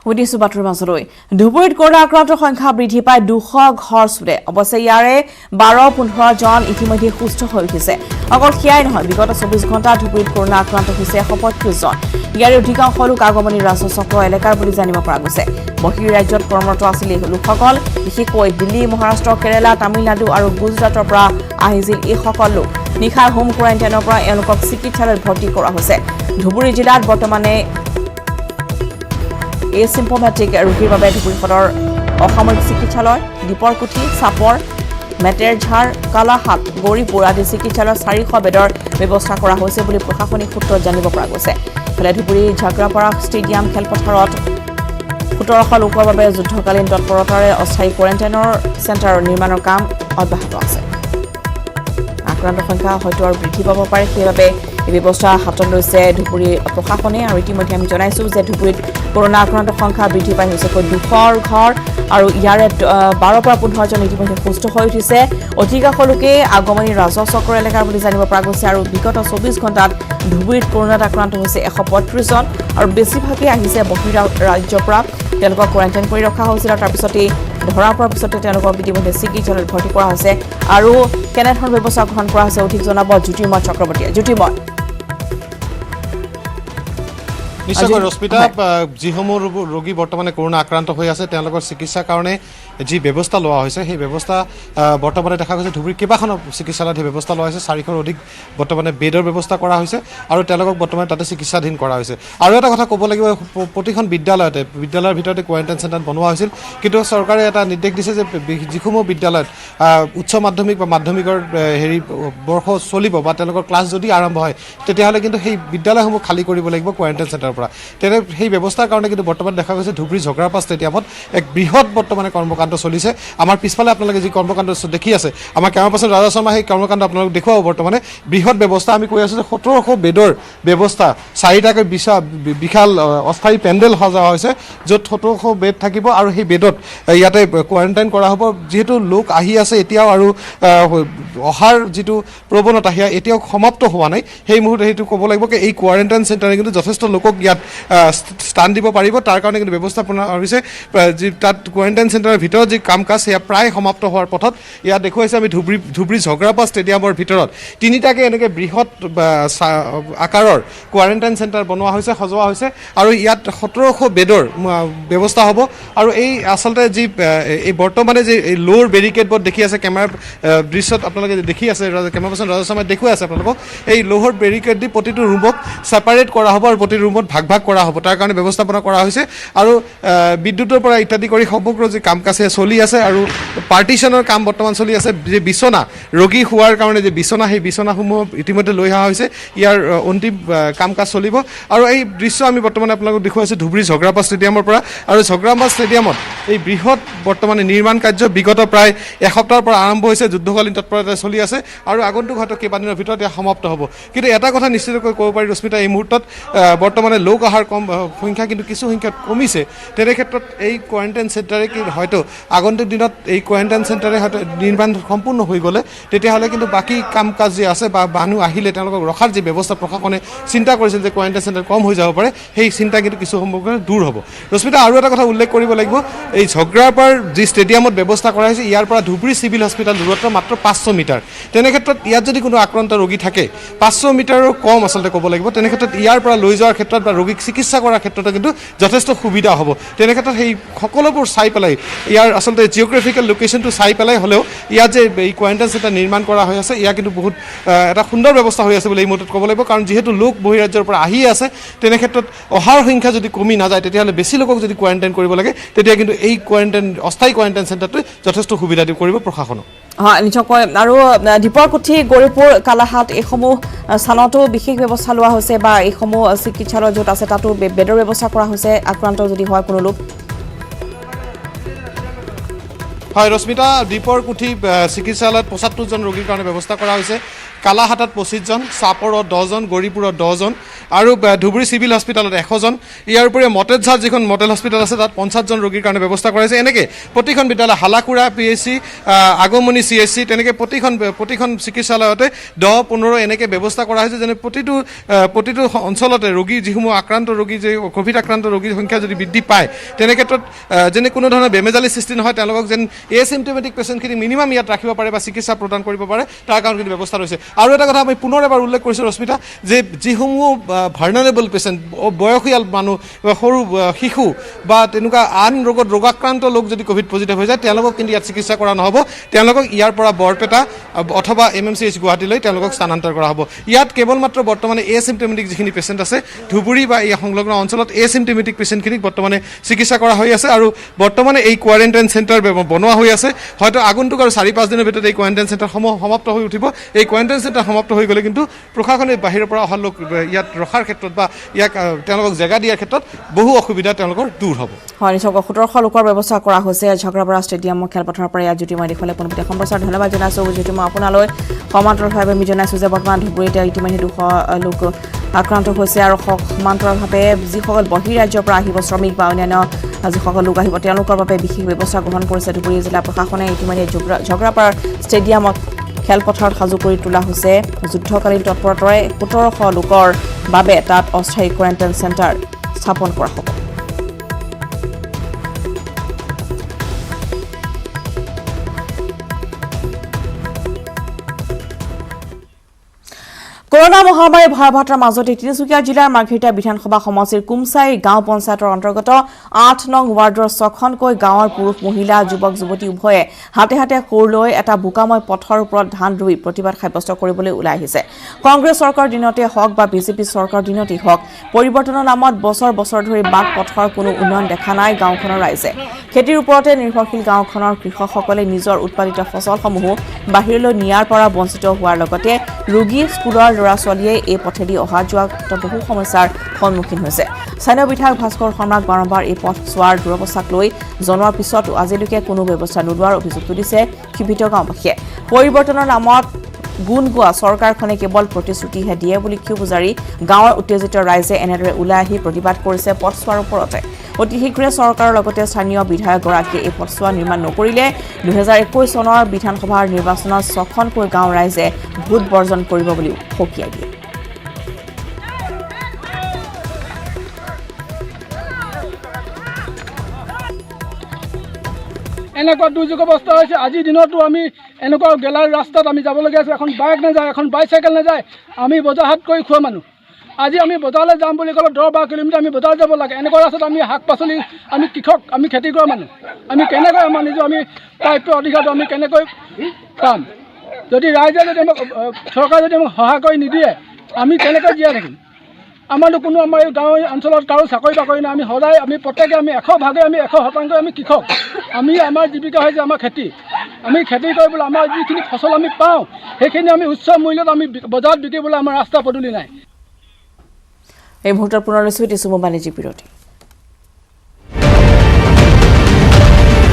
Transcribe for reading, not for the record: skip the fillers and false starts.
উদিছো বাতৰি মাজলৈ ধুবুৰীত কৰোনা আক্ৰান্তৰ সংখ্যা বৃদ্ধি পাই 200 ঘৰ চুলে অৱশ্যে ইয়াৰে 12-15 জন ইতিমধ্যে সুস্থ হৈ উঠিছে অকল সেয়াই নহয় বিগত 24 ঘণ্টা ধুবুৰীত কৰোনা আক্ৰান্ত হৈছে 135 জন ইয়াৰে অধিকাংশ লোক আগমনী ৰাজহ চক্ৰ এলেকাৰ বুলি জানিব পৰা গৈছে বহিৰ ৰাজ্যত কৰ্মৰত আছিল এই লোকসকল বিশেষকৈ দিল্লী মহাৰাষ্ট্ৰ কেৰালা তামিলনাডু আৰু গুজৰাটৰ পৰা আহিছিল এই সকল লোক নিশাৰ হোম কোৱাৰেণ্টাইনৰ পৰা এওঁলোকক চিকিৎসালয়ত ভৰ্তি কৰা হৈছে ধুবুৰী জিলাত বৰ্তমানে এচিম্পমেটিক ৰোগীৰ বাবে ধুবুৰী সদৰ অসামৰিক চিকিৎসালয় দীপৰকুঠি চাপৰ মেটেৰঝাৰ কালাহাট গৌৰীপুৰ আদি চিকিৎসালয়ত 400 বেডৰ ব্যৱস্থা কৰা হৈছে বুলি প্ৰশাসনিক সূত্ৰত জানিব পৰা গৈছে ফলে ধুবুৰী ঝাগ্ৰাপাৰা ষ্টেডিয়াম খেলপথাৰত 1700 লোকৰ বাবে যুদ্ধকালীন তৎপৰতাৰে অস্থায়ী কোৱাৰেণ্টাইনৰ চেণ্টাৰৰ নিৰ্মাণৰ কাম অব্যাহত আছে আক্ৰান্তৰ সংখ্যা হয়তো আৰু বৃদ্ধি পাব পাৰে সেইবাবে এই ব্যৱস্থা হাতত লৈছে ধুবুৰী প্ৰশাসনে আৰু ইতিমধ্যে আমি জনাইছোঁ যে ধুবুৰীত কৰোনা আক্ৰান্তৰ সংখ্যা বৃদ্ধি পাই হৈছে 200 ঘৰ আৰু ইয়াৰে 12-15 জন ইতিমধ্যে সুস্থ হৈ উঠিছে অধিকাংশ লোকে আগমনী ৰাজহ চক্ৰ এলেকাৰ বুলি জানিব পৰা গৈছে আৰু বিগত 24 ঘণ্টাত ধুবুৰীত কৰোনাত আক্ৰান্ত হৈছে 135 জন আৰু বেছিভাগেই আহিছে বহিৰ ৰাজ্যৰ পৰা তেওঁলোকক কোৱাৰেণ্টাইন কৰি ৰখা হৈছিল আৰু তাৰপিছতেই ধৰা পৰাৰ পিছতে তেওঁলোকক ইতিমধ্যে চিকিৎসালয়ত ভৰ্তি কৰা হৈছে আৰু কেনেধৰণৰ ব্যৱস্থা গ্ৰহণ কৰা হৈছে অধিক জনাব জ্যোতিৰ্ময় চক্ৰৱৰ্তীয়ে জ্যোতিৰ্ময় নিশ্চয়কৈ ৰশ্মিতা যিসমূহ ৰোগী বৰ্তমানে কৰোনা আক্ৰান্ত হৈ আছে তেওঁলোকৰ চিকিৎসাৰ কাৰণে যি ব্যৱস্থা লোৱা হৈছে সেই ব্যৱস্থা বৰ্তমানে দেখা গৈছে ধুবুৰীৰ কেইবাখন চিকিৎসালয়ত সেই ব্যৱস্থা লোৱা হৈছে 400ৰ অধিক বৰ্তমানে বেডৰ ব্যৱস্থা কৰা হৈছে আৰু তেওঁলোকক বৰ্তমানে তাতে চিকিৎসাধীন কৰা হৈছে আৰু এটা কথা ক'ব লাগিব প্ৰতিখন বিদ্যালয়ৰ ভিতৰতে কোৱাৰেণ্টাইন চেণ্টাৰ বনোৱা হৈছিল কিন্তু চৰকাৰে এটা নিৰ্দেশ দিছে যে যিসমূহ বিদ্যালয়ত উচ্চ মাধ্যমিক বা মাধ্যমিকৰ বৰ্ষ চলিব বা তেওঁলোকৰ ক্লাছ যদি আৰম্ভ হয় তেতিয়াহ'লে কিন্তু সেই বিদ্যালয়সমূহ খালী কৰিব লাগিব কোৱাৰেণ্টাইন চেণ্টাৰৰ পৰা তেনে সেই ব্যৱস্থাৰ কাৰণে কিন্তু বৰ্তমান দেখা গৈছে ধুবুৰী ঝগৰাপাৰা ষ্টেডিয়ামত এক বৃহৎ বৰ্তমানে কৰ্মকাণ্ড চলিছে আমাৰ পিছফালে আপোনালোকে যি কৰ্মকাণ্ড দেখি আছে আমাৰ কেমেৰা পাৰ্চন ৰাজা শৰ্মা সেই কৰ্মকাণ্ড আপোনালোক দেখুৱাব বৰ্তমানে বৃহৎ ব্যৱস্থা আমি কৈ আছোঁ যে 1700 বেডৰ ব্যৱস্থা 4টাকৈ বিশাল অস্থায়ী পেণ্ডেল সজোৱা হৈছে য'ত 1700 বেড থাকিব আৰু সেই বেডত ইয়াতে কোৱাৰেণ্টাইন কৰা হ'ব যিহেতু লোক আহি আছে এতিয়াও আৰু অহাৰ যিটো প্ৰৱণতা সেয়া এতিয়াও সমাপ্ত হোৱা নাই সেই মুহূৰ্তে সেইটো ক'ব লাগিব যে এই কোৱাৰেণ্টাইন চেণ্টাৰে কিন্তু যথেষ্ট লোকক ইয়াত স্থান দিব পাৰিব তাৰ কাৰণে কিন্তু ব্যৱস্থাপনা হৈছে যি তাত কোৱাৰেণ্টাইন চেণ্টাৰৰ ভিতৰত যি কাম কাজ সেয়া প্ৰায় সমাপ্ত হোৱাৰ পথত ইয়াত দেখুৱাইছে আমি ধুবুৰী ঝগৰাপাৰা ষ্টেডিয়ামৰ ভিতৰত 3টাকৈ এনেকৈ বৃহৎ আকাৰৰ কোৱাৰেণ্টাইন চেণ্টাৰ বনোৱা হৈছে সজোৱা হৈছে আৰু ইয়াত 1700 বেডৰ ব্যৱস্থা হ'ব আৰু এই আচলতে যি এই বৰ্তমানে যি ল'ৰ বেৰিকেডবোৰ্ড দেখি আছে কেমেৰাৰ দৃশ্যত আপোনালোকে দেখি আছে কেমেৰা পাৰ্চন ৰাজা শৰ্মাই দেখুৱাই আছে আপোনালোকক এই লোহৰ বেৰিকেড দি প্ৰতিটো ৰুমক ছেপাৰেট কৰা হ'ব আৰু প্ৰতিটো ৰুমত ভাগ কৰা হ'ব তাৰ কাৰণে ব্যৱস্থাপনা কৰা হৈছে আৰু বিদ্যুতৰ পৰা ইত্যাদি কৰি সমগ্ৰ যি কাম কাজ চলি আছে আৰু পাৰ্টিশ্যনৰ কাম বৰ্তমান চলি আছে যে বিচনা ৰোগী শুৱাৰ কাৰণে যে বিচনা সেই বিচনাসমূহ ইতিমধ্যে লৈ অহা হৈছে ইয়াৰ অন্তিম কাম কাজ চলিব আৰু এই দৃশ্য আমি বৰ্তমানে আপোনালোকক দেখুৱাইছোঁ ধুবুৰী ঝগৰাপাৰা ষ্টেডিয়ামৰ পৰা আৰু ঝগৰাপাৰা ষ্টেডিয়ামত এই বৃহৎ বৰ্তমানে নিৰ্মাণ কাৰ্য বিগত প্ৰায় এসপ্তাহৰ পৰা আৰম্ভ হৈছে যুদ্ধকালীন তৎপৰতা চলি আছে আৰু আগন্তুক হয়তো কেইবাদিনৰ ভিতৰত এয়া সমাপ্ত হ'ব কিন্তু এটা কথা নিশ্চিতকৈ ক'ব পাৰি ৰশ্মিতা এই মুহূৰ্তত বৰ্তমানে লোক অহাৰ কম সংখ্যা কিন্তু কিছু সংখ্যাত কমিছে তেনে ক্ষেত্ৰত এই কোৱাৰেণ্টাইন চেণ্টাৰে কি হয়তো আগন্তুক দিনত এই কোৱাৰেণ্টাইন চেণ্টাৰে হয়তো নিৰ্মাণ সম্পূৰ্ণ হৈ গ'লে তেতিয়াহ'লে কিন্তু বাকী কাম কাজ যি আছে বা মানুহ আহিলে তেওঁলোকক ৰখাৰ যি ব্যৱস্থা প্ৰশাসনে চিন্তা কৰিছিল যে কোৱাৰেণ্টাইন চেণ্টাৰ কম হৈ যাব পাৰে সেই চিন্তা কিন্তু কিছু সম্পৰ্কে দূৰ হ'ব ৰশ্মিতা আৰু এটা কথা উল্লেখ কৰিব লাগিব এই ঝগৰাপাৰ যি ষ্টেডিয়ামত ব্যৱস্থা কৰা হৈছে ইয়াৰ পৰা ধুবুৰী চিভিল হস্পিটেল দূৰত্ব মাত্ৰ 500 মিটাৰ তেনে ক্ষেত্ৰত ইয়াত যদি কোনো আক্ৰান্ত ৰোগী থাকে 500 মিটাৰৰ কম আচলতে ক'ব লাগিব তেনে ক্ষেত্ৰত ইয়াৰ পৰা লৈ যোৱাৰ ক্ষেত্ৰত বা ৰোগীক চিকিৎসা কৰাৰ ক্ষেত্ৰতো কিন্তু যথেষ্ট সুবিধা হ'ব তেনে ক্ষেত্ৰত সেই সকলোবোৰ চাই পেলাই ইয়াৰ আচলতে জিঅ'গ্ৰাফিকেল লোকেশ্যনটো চাই পেলাই হ'লেও ইয়াত যে এই কোৱাৰেণ্টাইন চেণ্টাৰ নিৰ্মাণ কৰা হৈ আছে ইয়াৰ কিন্তু বহুত এটা সুন্দৰ ব্যৱস্থা হৈ আছে বুলি এই মুহূৰ্তত ক'ব লাগিব কাৰণ যিহেতু লোক বহিৰাজ্যৰ পৰা আহি আছে তেনে ক্ষেত্ৰত অহাৰ সংখ্যা যদি কমি নাযায় তেতিয়াহ'লে বেছি লোকক যদি কোৱাৰেণ্টাইন কৰিব লাগে তেতিয়া কিন্তু এই অস্থায়ী কোৱাৰেণ্টাইন চেণ্টাৰটোৱে যথেষ্ট সুবিধা কৰিব প্ৰশাসনক হয় নিশ্চয়কৈ আৰু দীপৰকুঠি গৌৰীপুৰ কালাহাট এইসমূহ স্থানতো বিশেষ ব্যৱস্থা লোৱা হৈছে বা এইসমূহ চিকিৎসালয় য'ত আছে তাতো বেডৰ ব্যৱস্থা কৰা হৈছে আক্ৰান্ত যদি হয় কোনো লোক হয় ৰশ্মিতা দীপৰকুঠি চিকিৎসালয়ত 75 জন ৰোগীৰ কাৰণে ব্যৱস্থা কৰা হৈছে কালাহাটত 25 জন, চাপৰত 10 জন, গৌৰীপুৰত 10 জন আৰু ধুবুৰী চিভিল হস্পিটেলত 100 জন। ইয়াৰ উপৰি মটেজঝাৰ যিখন মডেল হস্পিটেল আছে তাত 50 জন ৰোগীৰ কাৰণে ব্যৱস্থা কৰা হৈছে। এনেকৈ প্ৰতিখন বিদ্যালয় হালাকুৰা PHC, আগমনি CHC তেনেকৈ প্ৰতিখন চিকিৎসালয়তে 10-15 এনেকৈ ব্যৱস্থা কৰা হৈছে, যেনে প্ৰতিটো অঞ্চলতে ৰোগী যিসমূহ আক্ৰান্ত ৰোগী যে কোভিড আক্ৰান্ত ৰোগীৰ সংখ্যা যদি বৃদ্ধি পায় তেনে ক্ষেত্ৰত যেনে কোনো ধৰণৰ বেমেজালি সৃষ্টি নহয়, তেওঁলোকক যেন এচিমটমেটিক পেচেণ্টখিনি মিনিমাম ইয়াত ৰাখিব পাৰে বা চিকিৎসা প্ৰদান কৰিব পাৰে তাৰ কাৰণে কিন্তু ব্যৱস্থা লৈছে। আৰু এটা কথা আমি পুনৰ এবাৰ উল্লেখ কৰিছোঁ ৰশ্মিতা, যে যিসমূহ ভাৰ্নাৰেবল পেচেণ্ট, বয়সীয়াল মানুহ, সৰু শিশু বা তেনেকুৱা আন ৰোগাক্ৰান্ত লোক যদি কোভিড পজিটিভ হৈ যায় তেওঁলোকক কিন্তু ইয়াত চিকিৎসা কৰা নহ'ব, তেওঁলোকক ইয়াৰ পৰা বৰপেটা অথবা MMCH গুৱাহাটীলৈ তেওঁলোকক স্থানান্তৰ কৰা হ'ব। ইয়াত কেৱল মাত্ৰ বৰ্তমানে এচিমটমেটিক যিখিনি পেচেণ্ট আছে ধুবুৰী বা এই সংলগ্ন অঞ্চলত এচিমটমেটিক পেচেণ্টখিনিক বৰ্তমানে চিকিৎসা কৰা হৈ আছে আৰু বৰ্তমানে এই কোৱাৰেণ্টাইন চেণ্টাৰ বনোৱা হৈ আছে। হয়তো আগন্তুক আৰু 4-5 দিনৰ ভিতৰত এই কোৱাৰেণ্টাইন চেণ্টাৰসমূহ সমাপ্ত হৈ উঠিব। এই কোৱাৰেণ্টাইন চেণ্টাৰ সমাপ্ত হৈ গ'লে কিন্তু প্ৰশাসনে বাহিৰৰ পৰা অহা লোক ইয়াত ৰখাৰ ক্ষেত্ৰত বা ইয়াক তেওঁলোকক জেগা দিয়াৰ ক্ষেত্ৰত বহু অসুবিধা তেওঁলোকৰ দূৰ হ'ব। হয়, নিশ্চয় 1700 লোকৰ ব্যৱস্থা কৰা হৈছে ঝগৰাপাৰা ষ্টেডিয়ামৰ খেলপথাৰৰ পৰা। ইয়াত জ্যোতিময় দেখুৱালে পোনপটীয়া সম্প্ৰচাৰ ধন্যবাদ জনাইছোঁ। জ্যোতি, মই আপোনালৈ সমান্তৰালভাৱে আমি জনাইছোঁ যে বৰ্তমান ধুবুৰীত ইতিমধ্যে 200 লোক আক্ৰান্ত হৈছে আৰু সমান্তৰালভাৱে যিসকল বহিৰাজ্যৰ পৰা আহিব শ্ৰমিক বা অন্যান্য যিসকল লোক আহিব তেওঁলোকৰ বাবে বিশেষ ব্যৱস্থা গ্ৰহণ কৰিছে ধুবুৰী জিলা প্ৰশাসনে। ইতিমধ্যে ঝগৰাপাৰা ষ্টেডিয়ামত খেলপথাৰত সাজু কৰি তোলা হৈছে। যুদ্ধকালীন তৎপৰতাৰে 1700 লোকৰ বাবে তাত অস্থায়ী কোৱাৰেণ্টাইন চেণ্টাৰ স্থাপন কৰা হ'ব। কৰোনা মহামাৰীৰ ভয়াৱহতাৰ মাজতে তিনিচুকীয়া জিলাৰ মাৰ্ঘেৰিটা বিধানসভা সমষ্টিৰ কুমচাই গাঁও পঞ্চায়তৰ অন্তৰ্গত 8 নং ৱাৰ্ডৰ 6খনকৈ গাঁৱৰ পুৰুষ মহিলা যুৱক যুৱতী উভয়ে হাতে হাতে কোৰ লৈ এটা বোকাময় পথৰ ওপৰত ধান ৰুই প্ৰতিবাদ সাব্যস্ত কৰিবলৈ ওলাই আহিছে। কংগ্ৰেছ চৰকাৰ দিনতে হওক বা বিজেপি চৰকাৰ দিনতেই হওক পৰিৱৰ্তনৰ নামত বছৰ বছৰ ধৰি বাট পথৰ কোনো উন্নয়ন দেখা নাই গাঁওখনৰ ৰাইজে। খেতিৰ ওপৰতে নিৰ্ভৰশীল গাঁওখনৰ কৃষকসকলে নিজৰ উৎপাদিত ফচলসমূহ বাহিৰলৈ নিয়াৰ পৰা বঞ্চিত হোৱাৰ লগতে ৰোগী স্কুলৰ ল'ৰা-ছোৱালীয়ে এই পথেদি অহা যোৱা বহু সমস্যাৰ সন্মুখীন হৈছে। স্থানীয় বিধায়ক ভাস্কৰ শৰ্মাক বাৰম্বাৰ এই পথ চোৱাৰ দুৰৱস্থাক লৈ জনোৱাৰ পিছতো আজিলৈকে কোনো ব্যৱস্থা নোলোৱাৰ অভিযোগ তুলিছে ক্ষিপ্ত গাঁওবাসীয়ে। পৰিৱৰ্তনৰ নামত গুণ গোৱা চৰকাৰখনে কেৱল প্ৰতিশ্ৰুতিহে দিয়ে বুলি ক্ষোভ উজাৰি গাঁৱৰ উত্তেজিত ৰাইজে এনেদৰে ওলাই আহি প্ৰতিবাদ কৰিছে পথচোৱাৰ ওপৰতে। অতি শীঘ্ৰে চৰকাৰৰ লগতে স্থানীয় বিধায়কগৰাকীয়ে এই পথচোৱা নিৰ্মাণ নকৰিলে 2021 চনৰ বিধানসভাৰ নিৰ্বাচনত 6খনকৈ গাঁও ৰাইজে ভোট বৰ্জন কৰিব বুলি সকীয়াই দিয়ে। এনেকুৱা দুৰ্যোগ অৱস্থা হৈছে। আজিৰ দিনতো আমি এনেকুৱা গেলাৰ ৰাস্তাত আমি যাবলগীয়া আছে। এখন বাইক নাযায়, এখন বাইচাইকেল নাযায়। আমি বজাৰ হাট কৰি খোৱা মানুহ। আজি আমি বজাৰলৈ যাম বুলি ক'লে 10-12 কিলোমিটাৰ আমি বজাৰ যাব লাগে। এনেকুৱা ৰাস্তাত আমি শাক পাচলি, আমি কৃষক, আমি খেতি কৰা মানুহ, আমি কেনেকৈ আমাৰ নিজৰ আমি প্ৰাপ্য অধিকাৰটো আমি কেনেকৈ পাম? যদি ৰাইজে যদি আমাক চৰকাৰে যদি আমাক সহায় কৰি নিদিয়ে আমি কেনেকৈ জীয়াই থাকিম? আমাৰতো কোনো আমাৰ এই গাঁও অঞ্চলত কাৰো চাকৰি বাকৰি নাই। আমি সদায় আমি প্ৰত্যেকে আমি 100% আমি 100% আমি কৃষক। আমি আমাৰ জীৱিকা হৈছে আমাৰ খেতি। আমি খেতি কৰিবলৈ আমাৰ যিখিনি ফচল আমি পাওঁ সেইখিনি আমি উচ্চ মূল্যত আমি বজাৰত বিকিবলৈ আমাৰ ৰাস্তা পদূলি নাই। এই মুহূৰ্তত পুনৰ লৈছোঁ এটি চুমু বাণিজ্যিক বিৰতি।